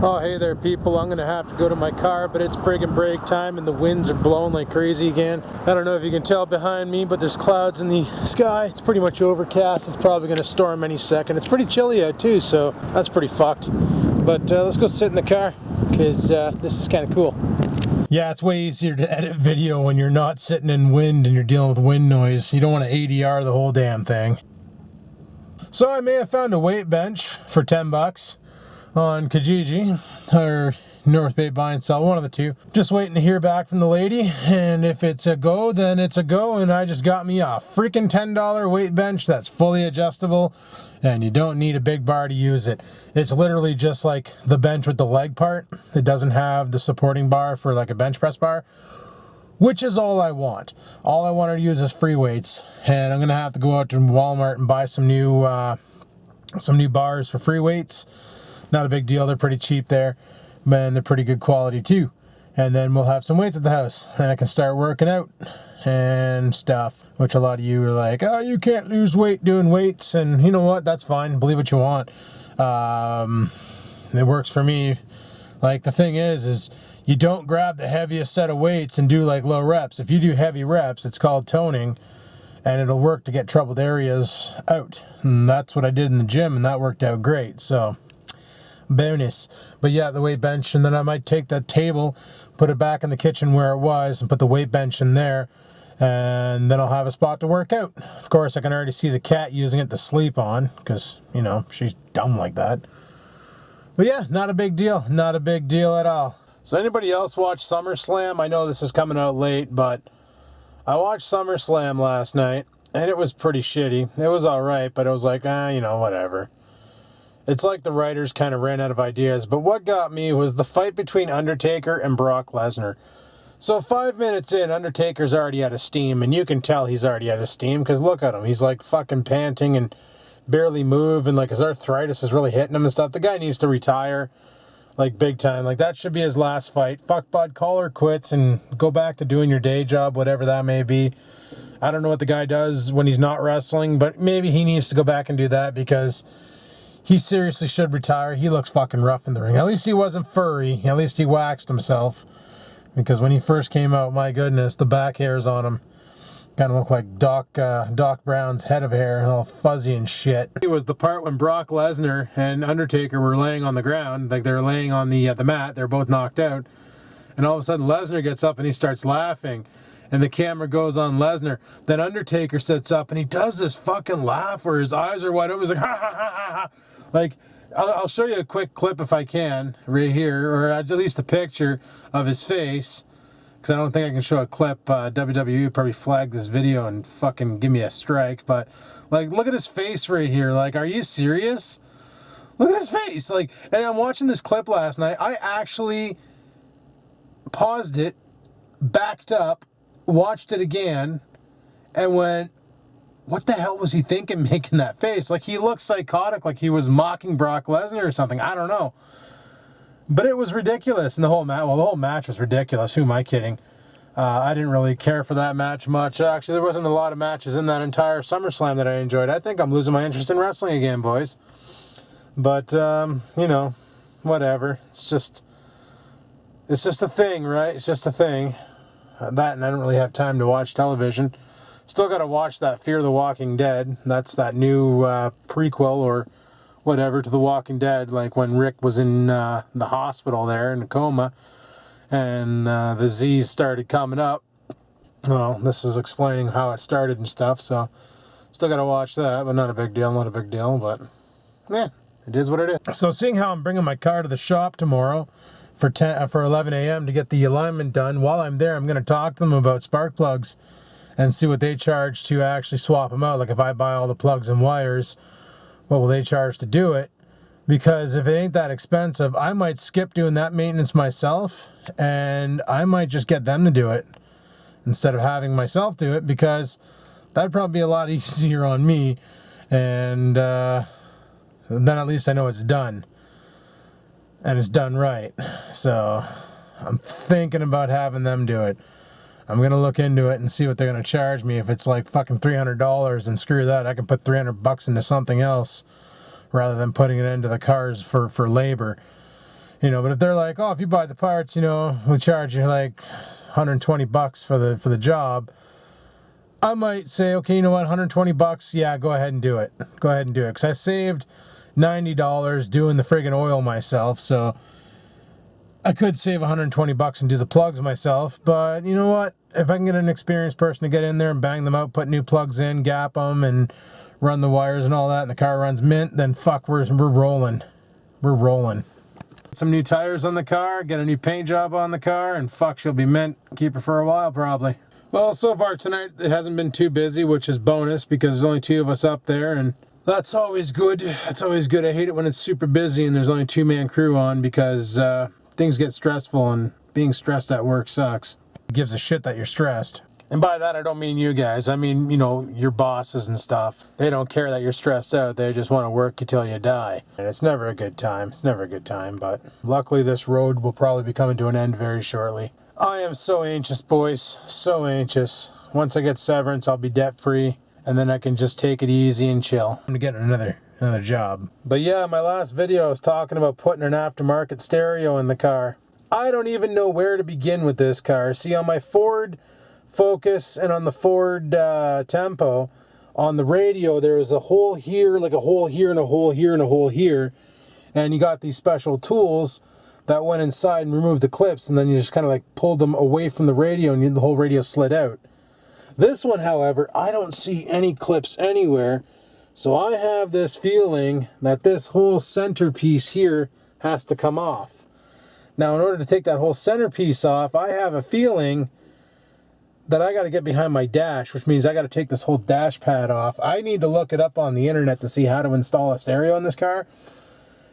Oh, hey there people, I'm gonna have to go to my car, but it's friggin' break time and the winds are blowing like crazy again. I don't know if you can tell behind me, but there's clouds in the sky. It's pretty much overcast. It's probably gonna storm any second. It's pretty chilly out too, so that's pretty fucked. But let's go sit in the car, because this is kind of cool. Yeah, it's way easier to edit video when you're not sitting in wind and you're dealing with wind noise. You don't want to ADR the whole damn thing. So I may have found a weight bench for 10 bucks. On Kijiji, or North Bay Buy and Sell, one of the two. Just waiting to hear back from the lady, and if it's a go, then it's a go, and I just got me a freaking $10 weight bench that's fully adjustable, and you don't need a big bar to use it. It's literally just like the bench with the leg part. It doesn't have the supporting bar for like a bench press bar, which is all I want. All I want to use is free weights, and I'm gonna have to go out to Walmart and buy some new bars for free weights. Not a big deal, they're pretty cheap there, and they're pretty good quality too. And then we'll have some weights at the house, and I can start working out and stuff, which a lot of you are like, oh, you can't lose weight doing weights, and you know what, that's fine, believe what you want. It works for me. Like, the thing is you don't grab the heaviest set of weights and do like low reps. If you do heavy reps, it's called toning, and it'll work to get troubled areas out. And that's what I did in the gym, and that worked out great, so bonus. But yeah, the weight bench, and then I might take that table, put it back in the kitchen where it was, and put the weight bench in there, and then I'll have a spot to work out. Of course, I can already see the cat using it to sleep on, because, you know, she's dumb like that. But yeah, not a big deal. Not a big deal at all. So anybody else watch SummerSlam? I know this is coming out late, but I watched SummerSlam last night, and it was pretty shitty. It was alright, but it was like, you know, whatever. It's like the writers kind of ran out of ideas, but what got me was the fight between Undertaker and Brock Lesnar. So 5 minutes in, Undertaker's already out of steam, and you can tell he's already out of steam, because look at him. He's like fucking panting and barely move, and like his arthritis is really hitting him and stuff. The guy needs to retire, like big time. Like, that should be his last fight. Fuck bud, call her quits and go back to doing your day job, whatever that may be. I don't know what the guy does when he's not wrestling, but maybe he needs to go back and do that, because he seriously should retire. He looks fucking rough in the ring. At least he wasn't furry. At least he waxed himself. Because when he first came out, my goodness, the back hairs on him kind of looked like Doc Brown's head of hair, all fuzzy and shit. It was the part when Brock Lesnar and Undertaker were laying on the ground, like they're laying on the mat. They're both knocked out. And all of a sudden, Lesnar gets up and he starts laughing. And the camera goes on Lesnar. Then Undertaker sits up and he does this fucking laugh where his eyes are wide open. He's like, ha ha ha ha ha. Like, I'll show you a quick clip if I can, right here, or at least a picture of his face, because I don't think I can show a clip. WWE would probably flag this video and fucking give me a strike, but, like, look at his face right here. Like, are you serious? Look at his face. Like, and I'm watching this clip last night. I actually paused it, backed up, watched it again, and went, what the hell was he thinking making that face? Like, he looked psychotic, like he was mocking Brock Lesnar or something. I don't know. But it was ridiculous. And the whole match was ridiculous. Who am I kidding? I didn't really care for that match much. Actually, there wasn't a lot of matches in that entire SummerSlam that I enjoyed. I think I'm losing my interest in wrestling again, boys. But, you know, whatever. It's just a thing, right? It's just a thing. That, and I don't really have time to watch television. Still got to watch that Fear the Walking Dead. That's that new prequel or whatever to The Walking Dead, like when Rick was in the hospital there in a coma and the Z's started coming up. Well, this is explaining how it started and stuff, so still got to watch that, but not a big deal, but yeah, it is what it is. So seeing how I'm bringing my car to the shop tomorrow for 11 a.m. to get the alignment done, while I'm there, I'm going to talk to them about spark plugs and see what they charge to actually swap them out. Like, if I buy all the plugs and wires, what will they charge to do it? Because if it ain't that expensive, I might skip doing that maintenance myself, and I might just get them to do it instead of having myself do it, because that'd probably be a lot easier on me, and then at least I know it's done, and it's done right. So I'm thinking about having them do it. I'm going to look into it and see what they're going to charge me. If it's like fucking $300, and screw that, I can put $300 into something else rather than putting it into the cars for labor. You know, but if they're like, oh, if you buy the parts, you know, we charge you like $120 for the job, I might say, okay, you know what, $120, yeah, go ahead and do it. Go ahead and do it. Because I saved $90 doing the friggin' oil myself, so I could save $120 and do the plugs myself. But you know what? If I can get an experienced person to get in there and bang them out, put new plugs in, gap them, and run the wires and all that, and the car runs mint, then fuck, we're rolling. We're rolling. Some new tires on the car, get a new paint job on the car, and fuck, she'll be mint. Keep her for a while, probably. Well, so far tonight, it hasn't been too busy, which is bonus, because there's only 2 of us up there, and that's always good. That's always good. I hate it when it's super busy and there's only 2-man crew on, because things get stressful, and being stressed at work sucks. It gives a shit that you're stressed. And by that, I don't mean you guys. I mean, you know, your bosses and stuff. They don't care that you're stressed out. They just want to work you till you die. And it's never a good time. It's never a good time. But luckily, this road will probably be coming to an end very shortly. I am so anxious, boys. So anxious. Once I get severance, I'll be debt-free. And then I can just take it easy and chill. I'm going to get another job. But yeah, my last video, I was talking about putting an aftermarket stereo in the car. I don't even know where to begin with this car. See, on my Ford Focus and on the Ford Tempo, on the radio there was a hole here, like a hole here, and a hole here, and a hole here, and you got these special tools that went inside and removed the clips, and then you just kind of like pulled them away from the radio and the whole radio slid out. This one, however, I don't see any clips anywhere, so I have this feeling that this whole centerpiece here has to come off. Now, in order to take that whole centerpiece off, I have a feeling that I got to get behind my dash, which means I got to take this whole dash pad off. I need to look it up on the internet to see how to install a stereo in this car.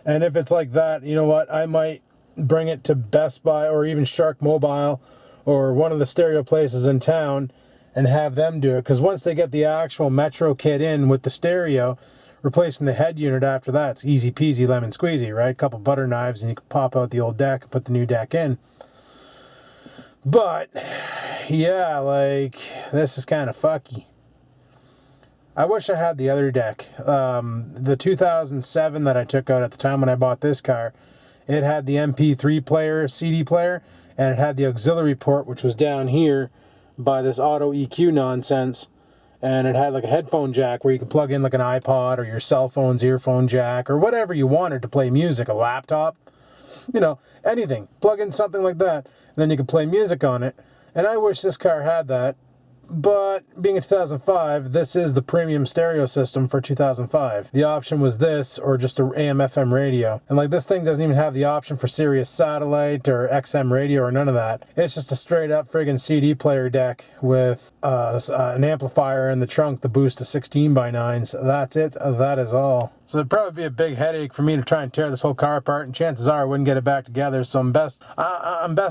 And if it's like that, you know what? I might bring it to Best Buy or even Shark Mobile or one of the stereo places in town and have them do it. Because once they get the actual Metro kit in with the stereo, replacing the head unit after that, it's easy peasy lemon squeezy, right? A couple butter knives and you can pop out the old deck and put the new deck in. But yeah, like, this is kind of fucky. I wish I had the other deck. The 2007 that I took out at the time when I bought this car, it had the MP3 player, CD player, and it had the auxiliary port, which was down here by this auto EQ nonsense. And it had like a headphone jack where you could plug in like an iPod or your cell phone's earphone jack or whatever you wanted to play music, a laptop. You know, anything. Plug in something like that, and then you can play music on it. And I wish this car had that, but being a 2005, this is the premium stereo system for 2005. The option was this, or just an AM/FM radio. And like, this thing doesn't even have the option for Sirius satellite or XM radio or none of that. It's just a straight up friggin' CD player deck with an amplifier in the trunk to boost to 16x9s. That's it. That is all. So it'd probably be a big headache for me to try and tear this whole car apart, and chances are I wouldn't get it back together, so I'm best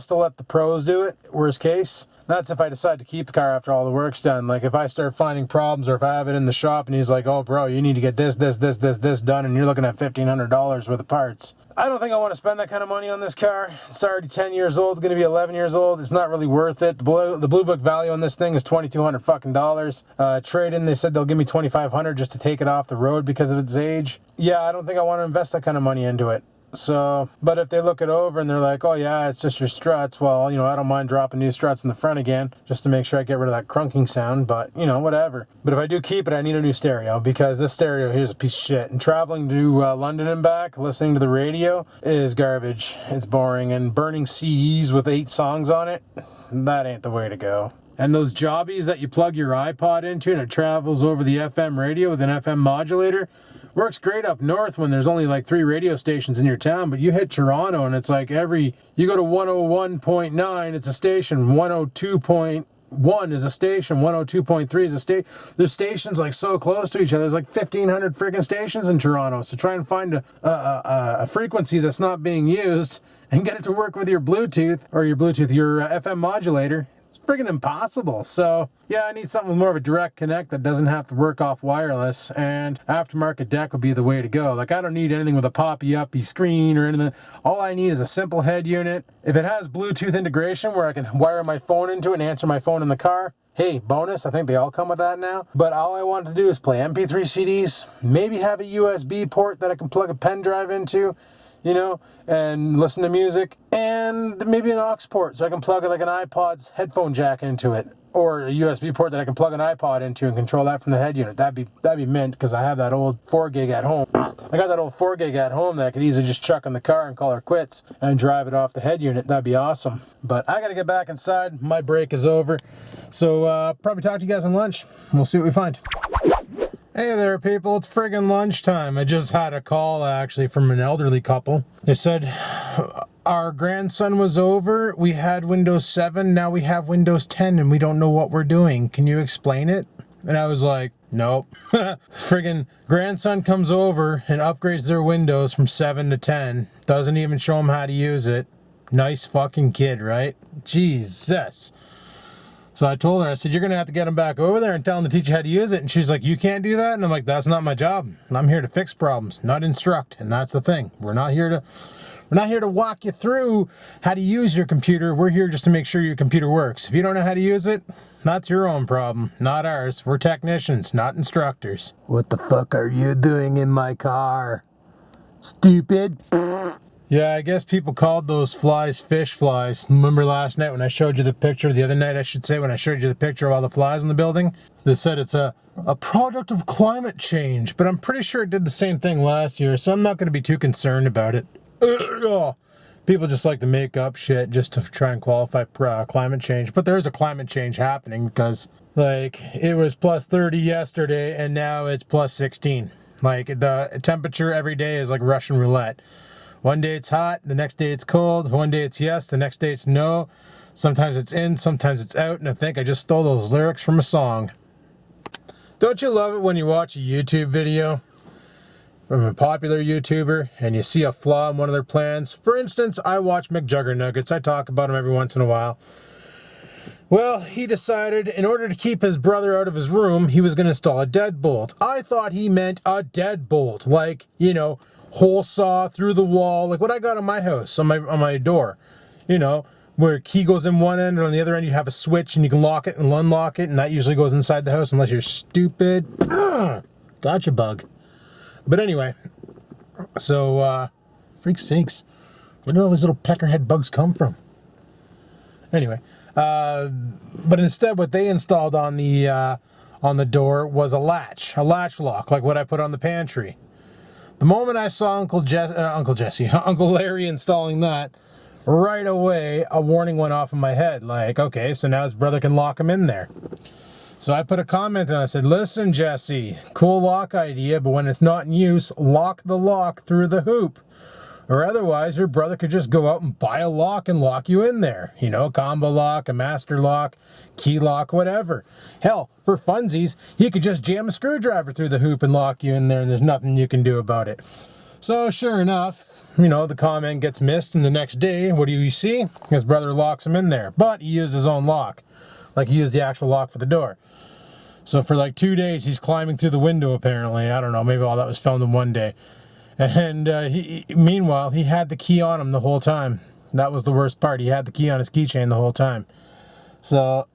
to let the pros do it, worst case. That's if I decide to keep the car after all the work's done. Like, if I start finding problems, or if I have it in the shop and he's like, oh bro, you need to get this done, and you're looking at $1,500 worth of parts. I don't think I want to spend that kind of money on this car. It's already 10 years old, going to be 11 years old. It's not really worth it. The Blue Book value on this thing is $2,200 fucking dollars. Trade-in, they said they'll give me $2,500 just to take it off the road because of its age. Yeah, I don't think I want to invest that kind of money into it. So, but if they look it over and they're like, oh yeah, it's just your struts, well, you know, I don't mind dropping new struts in the front again, just to make sure I get rid of that crunking sound, but, you know, whatever. But if I do keep it, I need a new stereo, because this stereo here is a piece of shit. And traveling to London and back, listening to the radio is garbage. It's boring, and burning CDs with 8 songs on it, that ain't the way to go. And those jobbies that you plug your iPod into and it travels over the FM radio with an FM modulator, works great up north when there's only like 3 radio stations in your town, but you hit Toronto and it's like you go to 101.9, it's a station, 102.1 is a station, 102.3 is a station. There's stations like so close to each other. There's like 1,500 freaking stations in Toronto. So try and find a frequency that's not being used and get it to work with your Bluetooth, or your FM modulator. Friggin' impossible. So yeah, I need something with more of a direct connect that doesn't have to work off wireless, and aftermarket deck would be the way to go. Like, I don't need anything with a poppy-uppy screen or anything. All I need is a simple head unit. If it has Bluetooth integration where I can wire my phone into it and answer my phone in the car, hey, bonus. I think they all come with that now. But all I want to do is play MP3 CDs, maybe have a USB port that I can plug a pen drive into. you know, and listen to music, and maybe an aux port so I can plug like an iPod's headphone jack into it, or a USB port that I can plug an iPod into and control that from the head unit. That'd be mint, because I have that old 4 gig at home. I got that old 4 gig at home that I could easily just chuck in the car and call her quits and drive it off the head unit. That'd be awesome. But I gotta get back inside. My break is over. So probably talk to you guys on lunch. We'll see what we find. Hey there, people. It's friggin' lunchtime. I just had a call, actually, from an elderly couple. They said, our grandson was over. We had Windows 7. Now we have Windows 10, and we don't know what we're doing. Can you explain it? And I was like, nope. Friggin' grandson comes over and upgrades their Windows from 7 to 10. Doesn't even show them how to use it. Nice fucking kid, right? Jesus. So I told her, I said, you're going to have to get him back over there and tell him to teach you how to use it. And she's like, you can't do that? And I'm like, that's not my job. I'm here to fix problems, not instruct. And that's the thing. We're not here to walk you through how to use your computer. We're here just to make sure your computer works. If you don't know how to use it, that's your own problem, not ours. We're technicians, not instructors. What the fuck are you doing in my car? Stupid. Yeah, I guess people called those flies fish flies. Remember last night when I showed you the picture, the other night I should say, when I showed you the picture of all the flies in the building? They said it's a product of climate change, but I'm pretty sure it did the same thing last year, so I'm not going to be too concerned about it. People just like to make up shit just to try and qualify climate change, but there's a climate change happening because, like, it was plus 30 yesterday and now it's plus 16. Like, the temperature every day is like Russian roulette. One day it's hot, the next day it's cold, one day it's yes, the next day it's no. Sometimes it's in, sometimes it's out, and I think I just stole those lyrics from a song. Don't you love it when you watch a YouTube video from a popular YouTuber and you see a flaw in one of their plans? For instance, I watch McJuggernuggets. I talk about him every once in a while. Well, he decided in order to keep his brother out of his room, he was going to install a deadbolt. I thought he meant a deadbolt, like, you know, hole saw through the wall, like what I got on my house, on my door, you know, where a key goes in one end and on the other end you have a switch and you can lock it and unlock it, and that usually goes inside the house unless you're stupid. Gotcha, bug. But anyway, so freak sakes, where did all these little peckerhead bugs come from? Anyway, but instead what they installed on the door was a latch lock, like what I put on the pantry. The moment I saw Uncle Larry installing that, right away a warning went off in my head, like, okay, so now his brother can lock him in there. So I put a comment and I said, listen, Jesse, cool lock idea, but when it's not in use, lock the lock through the hoop. Or otherwise, your brother could just go out and buy a lock and lock you in there. You know, combo lock, a master lock, key lock, whatever. Hell, for funsies, he could just jam a screwdriver through the hoop and lock you in there, and there's nothing you can do about it. So sure enough, you know, the comment gets missed, and the next day, what do you see? His brother locks him in there, but he used his own lock. Like, he used the actual lock for the door. So for like 2 days, he's climbing through the window, apparently. I don't know, maybe all that was filmed in one day. And meanwhile, he had the key on him the whole time. That was the worst part. He had the key on his keychain the whole time. So,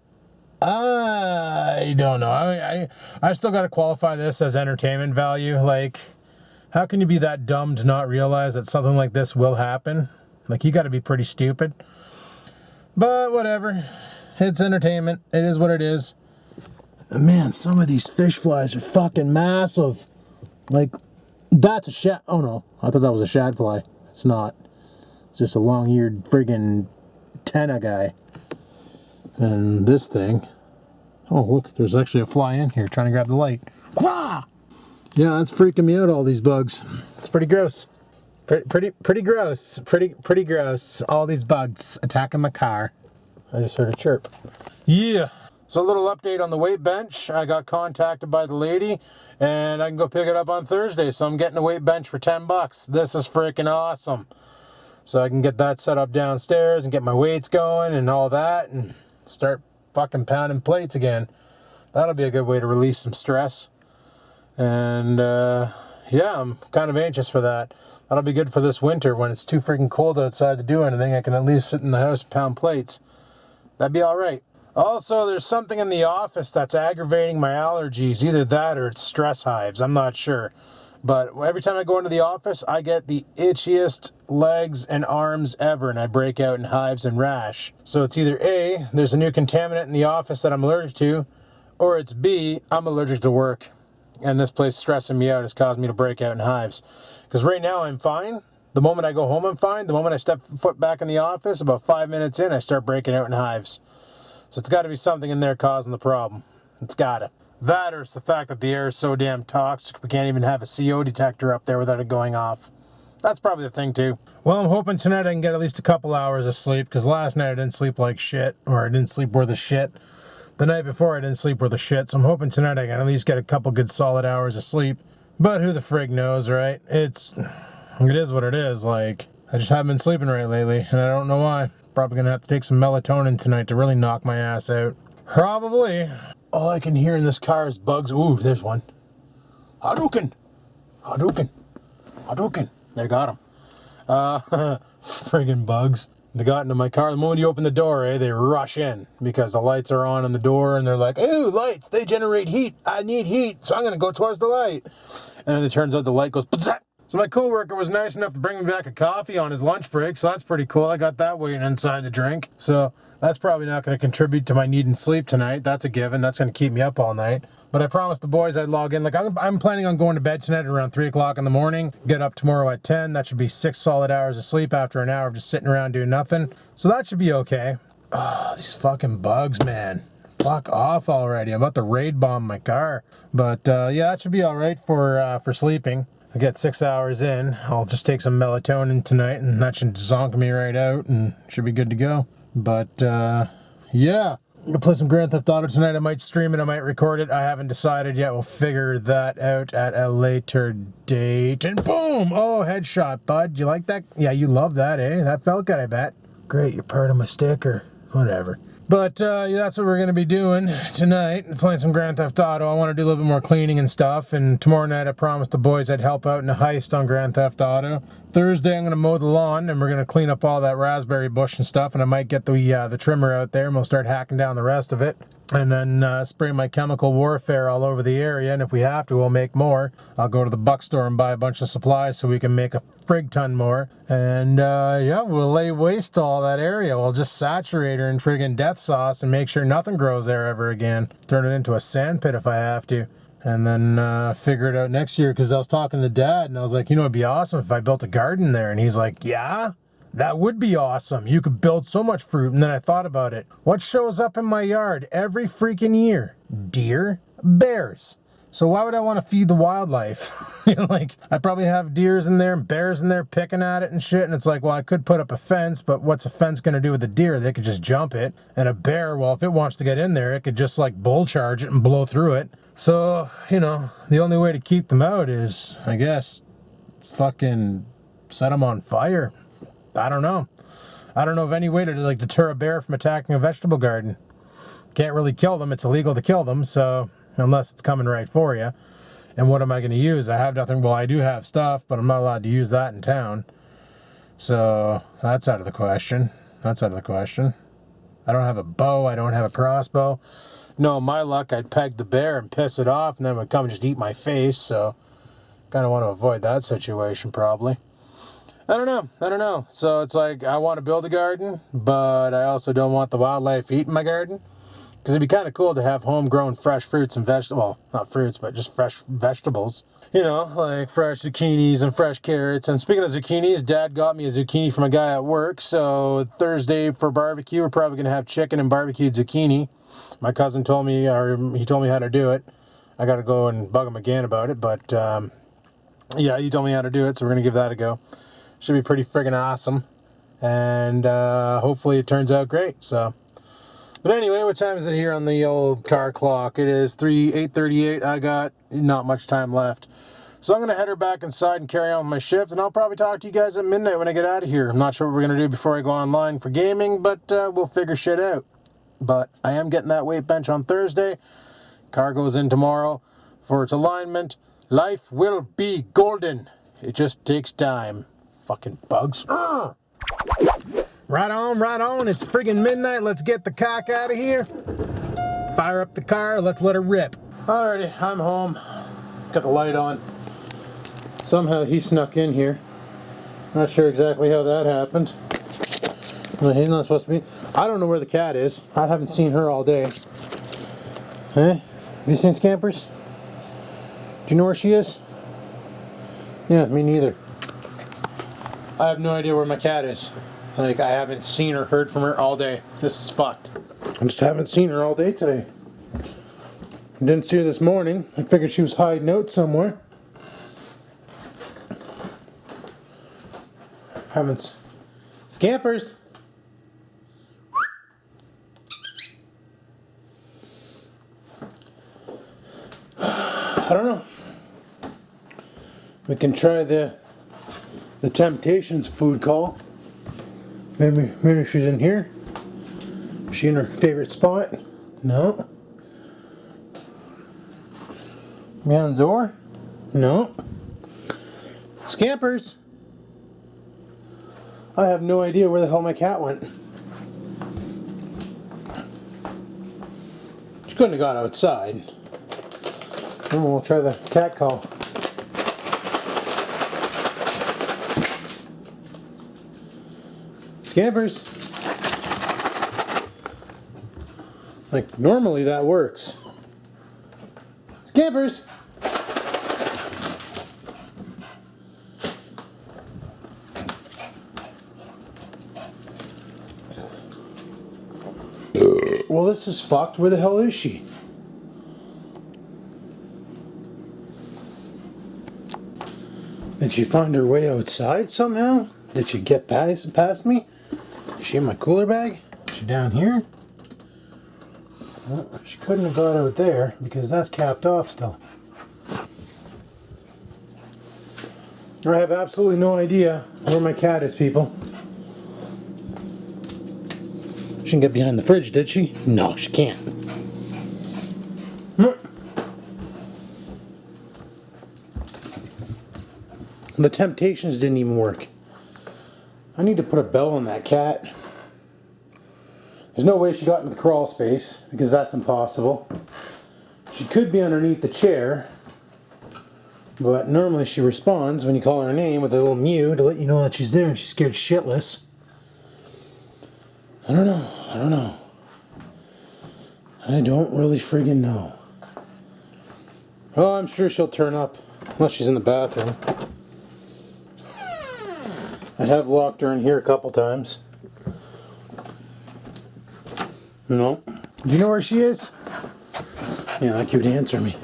I don't know. I still got to qualify this as entertainment value. Like, how can you be that dumb to not realize that something like this will happen? Like, you got to be pretty stupid. But whatever. It's entertainment. It is what it is. And man, some of these fish flies are fucking massive. Like, that's a shad. Oh no, I thought that was a shad fly. It's not. It's just a long-eared friggin' tenna guy. And this thing. Oh look, there's actually a fly in here trying to grab the light. Wah! Yeah, that's freaking me out. All these bugs. It's pretty gross. Pretty gross. Pretty gross. All these bugs attacking my car. I just heard a chirp. Yeah. So a little update on the weight bench. I got contacted by the lady and I can go pick it up on Thursday. So I'm getting a weight bench for $10. This is freaking awesome. So I can get that set up downstairs and get my weights going and all that and start fucking pounding plates again. That'll be a good way to release some stress. And yeah, I'm kind of anxious for that. That'll be good for this winter when it's too freaking cold outside to do anything. I can at least sit in the house and pound plates. That'd be all right. Also, there's something in the office that's aggravating my allergies. Either that or it's stress hives. I'm not sure. But every time I go into the office, I get the itchiest legs and arms ever, and I break out in hives and rash. So it's either A, there's a new contaminant in the office that I'm allergic to, or it's B, I'm allergic to work. And this place stressing me out has caused me to break out in hives. Because right now I'm fine. The moment I go home, I'm fine. The moment I step foot back in the office, about 5 minutes in, I start breaking out in hives. So it's got to be something in there causing the problem. It's got to. That or it's the fact that the air is so damn toxic, we can't even have a CO detector up there without it going off. That's probably the thing too. Well, I'm hoping tonight I can get at least a couple hours of sleep, because last night I didn't sleep like shit, or I didn't sleep worth a shit. The night before I didn't sleep worth a shit, so I'm hoping tonight I can at least get a couple good solid hours of sleep. But who the frig knows, right? It is what it is. Like, I just haven't been sleeping right lately, and I don't know why. Probably gonna have to take some melatonin tonight to really knock my ass out. Probably. All I can hear in this car is bugs. Ooh, there's one. Hadouken! Hadouken! Hadouken! They got him. Friggin' bugs. They got into my car. The moment you open the door, they rush in because the lights are on in the door, and they're like, ooh, lights, they generate heat. I need heat, so I'm going to go towards the light. And then it turns out the light goes, Bzz-zah! So my coworker was nice enough to bring me back a coffee on his lunch break, so that's pretty cool. I got that waiting inside the drink. So that's probably not going to contribute to my needing sleep tonight. That's a given. That's going to keep me up all night. But I promised the boys I'd log in. Like, I'm planning on going to bed tonight at around 3 o'clock in the morning. Get up tomorrow at 10. That should be 6 solid hours of sleep after an hour of just sitting around doing nothing. So that should be okay. Oh, these fucking bugs, man. Fuck off already. I'm about to raid bomb my car. But yeah, that should be all right for sleeping. I get 6 hours in. I'll just take some melatonin tonight, and that should zonk me right out, and should be good to go. But yeah, I'm gonna play some Grand Theft Auto tonight. I might stream it, I might record it. I haven't decided yet. We'll figure that out at a later date. And boom! Oh, headshot, bud. You like that? Yeah, you love that, eh? That felt good, I bet. Great, you're part of my sticker. Whatever. But yeah, that's what we're going to be doing tonight, playing some Grand Theft Auto. I want to do a little bit more cleaning and stuff, and tomorrow night I promised the boys I'd help out in a heist on Grand Theft Auto. Thursday I'm going to mow the lawn, and we're going to clean up all that raspberry bush and stuff, and I might get the trimmer out there, and we'll start hacking down the rest of it. And then spray my chemical warfare all over the area, and if we have to, we'll make more. I'll go to the buck store and buy a bunch of supplies so we can make a frig ton more. And yeah, we'll lay waste to all that area. We'll just saturate her in friggin' death sauce and make sure nothing grows there ever again. Turn it into a sand pit if I have to. And then figure it out next year, because I was talking to Dad, and I was like, you know, it'd be awesome if I built a garden there. And he's like, yeah? That would be awesome. You could build so much fruit. And then I thought about it. What shows up in my yard every freaking year? Deer, bears. So why would I want to feed the wildlife? Like, I probably have deers in there and bears in there picking at it and shit. And it's like, well, I could put up a fence, but what's a fence going to do with the deer? They could just jump it. And a bear, well, if it wants to get in there, it could just like bull charge it and blow through it. So, you know, the only way to keep them out is, I guess, fucking set them on fire. I don't know. I don't know of any way to like deter a bear from attacking a vegetable garden. Can't really kill them. It's illegal to kill them, so unless it's coming right for you. And what am I going to use? I have nothing. Well, I do have stuff, but I'm not allowed to use that in town. So that's out of the question. That's out of the question. I don't have a bow. I don't have a crossbow. No, my luck, I'd peg the bear and piss it off, and then it would come and just eat my face. So kind of want to avoid that situation probably. I don't know. So it's like, I want to build a garden, but I also don't want the wildlife eating my garden. Because it'd be kind of cool to have homegrown fresh fruits and vegetables. Well, not fruits, but just fresh vegetables. You know, like fresh zucchinis and fresh carrots. And speaking of zucchinis, Dad got me a zucchini from a guy at work. So Thursday for barbecue, we're probably going to have chicken and barbecued zucchini. My cousin told me, or he told me how to do it. I got to go and bug him again about it. But yeah, he told me how to do it, so we're going to give that a go. Should be pretty friggin' awesome. And hopefully it turns out great. So, but anyway, what time is it here on the old car clock? It is 8:38. I got not much time left. So I'm going to head her back inside and carry on with my shift. And I'll probably talk to you guys at midnight when I get out of here. I'm not sure what we're going to do before I go online for gaming, but we'll figure shit out. But I am getting that weight bench on Thursday. Car goes in tomorrow for its alignment. Life will be golden. It just takes time. Fucking bugs. Right on. It's friggin' midnight. Let's get the cock out of here. Fire up the car. Let's let her rip. Alrighty, I'm home. Got the light on. somehow he snuck in here. Not sure exactly how that happened. Well, he's not supposed to be. I don't know where the cat is. I haven't seen her all day. Huh? Have you seen Scampers? Do you know where she is? Yeah, me neither. I have no idea where my cat is. Like, I haven't seen or heard from her all day. This is fucked. I just haven't seen her all day today. Didn't see her this morning. I figured she was hiding out somewhere. Haven't. Scampers! I don't know. We can try the Temptations food call. Maybe she's in here. Is she in her favorite spot? No. Me on the door? No. Scampers! I have no idea where the hell my cat went. She couldn't have got outside. Oh, we'll try the cat call. Scampers! Like, normally that works. Scampers! Well, this is fucked. Where the hell is she? Did she find her way outside somehow? Did she get past me? Is she in my cooler bag? Is she down here? Well, she couldn't have got out there because that's capped off still. I have absolutely no idea where my cat is, people. She didn't get behind the fridge, did she? No, she can't. The Temptations didn't even work. I need to put a bell on that cat. There's no way she got into the crawl space, because that's impossible. She could be underneath the chair, but normally she responds when you call her name with a little mew to let you know that she's there and she's scared shitless. I don't know. I don't really friggin' know. Oh, I'm sure she'll turn up, unless she's in the bathroom. I have locked her in here a couple times. No. Do you know where she is? Yeah, like you would answer me.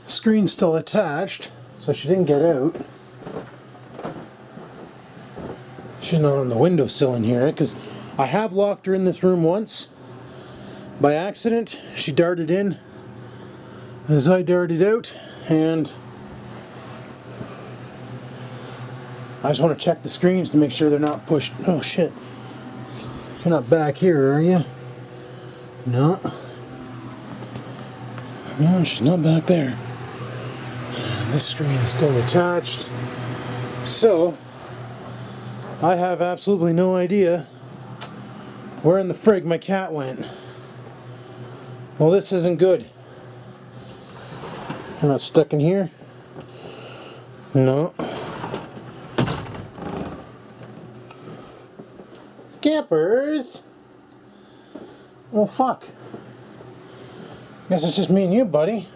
Screen's still attached, so she didn't get out. She's not on the windowsill in here, because I have locked her in this room once. By accident, she darted in as I darted out, and I just want to check the screens to make sure they're not pushed. Oh shit. You're not back here, are you? No. No, she's not back there. This screen is still attached. So, I have absolutely no idea where in the frig my cat went. Well, this isn't good. You're not stuck in here? No. Scampers! Well, fuck. Guess it's just me and you, buddy.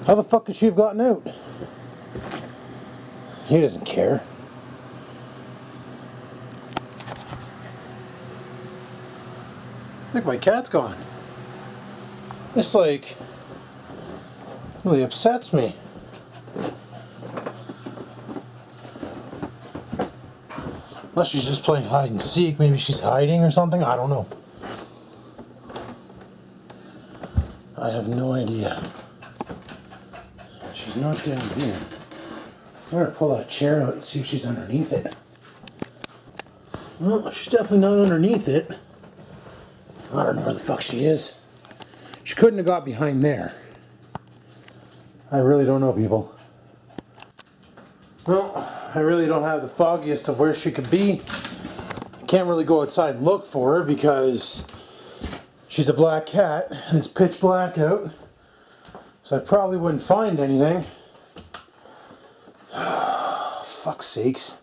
How the fuck could she have gotten out? He doesn't care. I think my cat's gone. This, like, really upsets me. Unless she's just playing hide and seek. Maybe she's hiding or something. I don't know. I have no idea. She's not down here. I'm gonna pull that chair out and see if she's underneath it. Well, she's definitely not underneath it. I don't know where the fuck she is. She couldn't have got behind there. I really don't know, people. Well, I really don't have the foggiest of where she could be. I can't really go outside and look for her because she's a black cat and it's pitch black out. So I probably wouldn't find anything. fuck's sakes.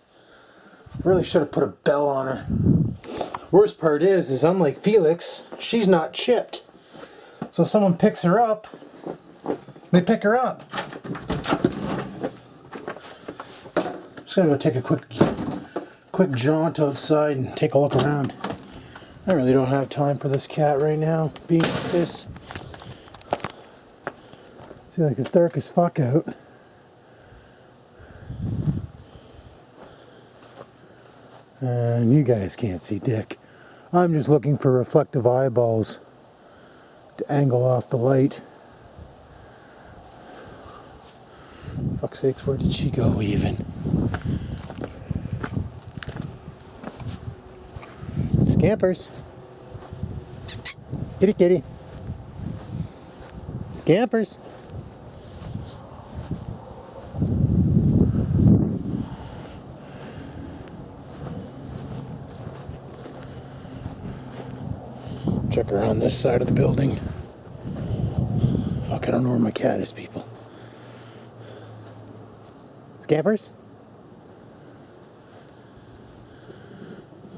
Really should have put a bell on her. Worst part is unlike Felix, she's not chipped. So if someone picks her up, they pick her up. Just gonna go take a quick jaunt outside and take a look around. I really don't have time for this cat right now, being like this. See, like it's dark as fuck out. And you guys can't see dick. I'm just looking for reflective eyeballs to angle off the light. Fuck's sakes, where did she go even? Scampers. Kitty kitty. Scampers. Check around this side of the building. Fuck, I don't know where my cat is, people. Scampers?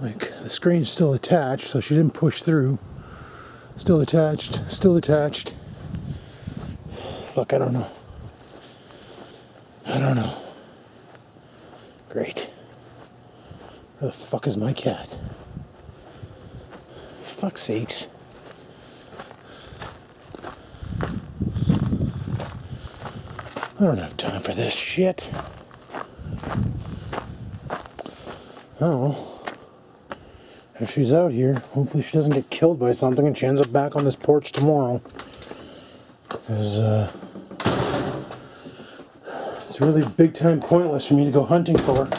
Like, the screen's still attached, so she didn't push through. Still attached, still attached. Fuck, I don't know. I don't know. Great. Where the fuck is my cat? Fuck's sakes. I don't have time for this shit. Oh. If she's out here, hopefully she doesn't get killed by something and she ends up back on this porch tomorrow. Because, it's really big time pointless for me to go hunting for her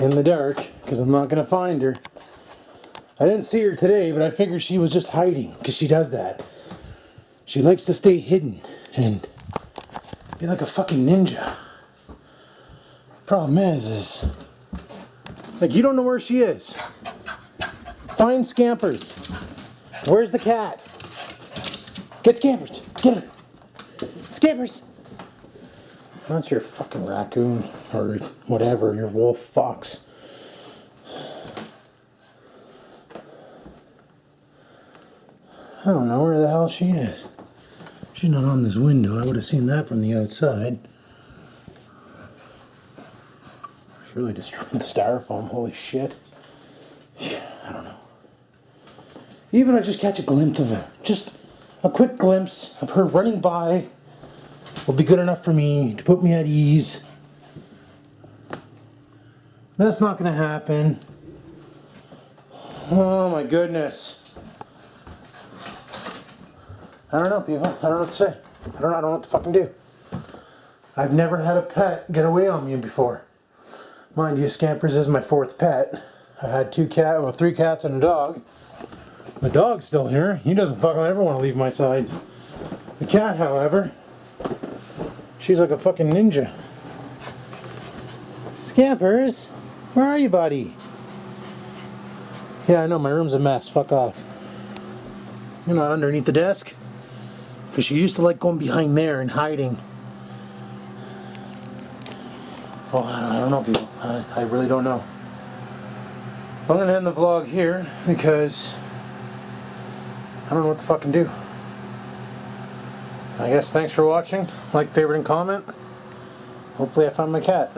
in the dark, because I'm not going to find her. I didn't see her today, but I figured she was just hiding, because she does that. She likes to stay hidden and be like a fucking ninja. Problem is like, you don't know where she is. Find Scampers. Where's the cat? Get Scampers. Get her. Scampers. That's your fucking raccoon or whatever, your wolf, fox. I don't know where the hell she is. She's not on this window. I would have seen that from the outside. She really destroyed the styrofoam. Holy shit. I don't know. Even if I just catch a glimpse of her, just a quick glimpse of her running by will be good enough for me to put me at ease. That's not going to happen. Oh my goodness. I don't know, people. I don't know what to say. I don't know what to fucking do. I've never had a pet get away on me before. Mind you, Scampers is my 4th pet. I had 3 cats and a dog. The dog's still here. He doesn't fucking ever want to leave my side. The cat, however, she's like a fucking ninja. Scampers, where are you, buddy? Yeah, I know, my room's a mess. Fuck off. You're not underneath the desk? Because she used to like going behind there and hiding. Well, I don't know, people. I really don't know. I'm going to end the vlog here because I don't know what to fucking do. I guess thanks for watching. Like, favorite, and comment. Hopefully I found my cat.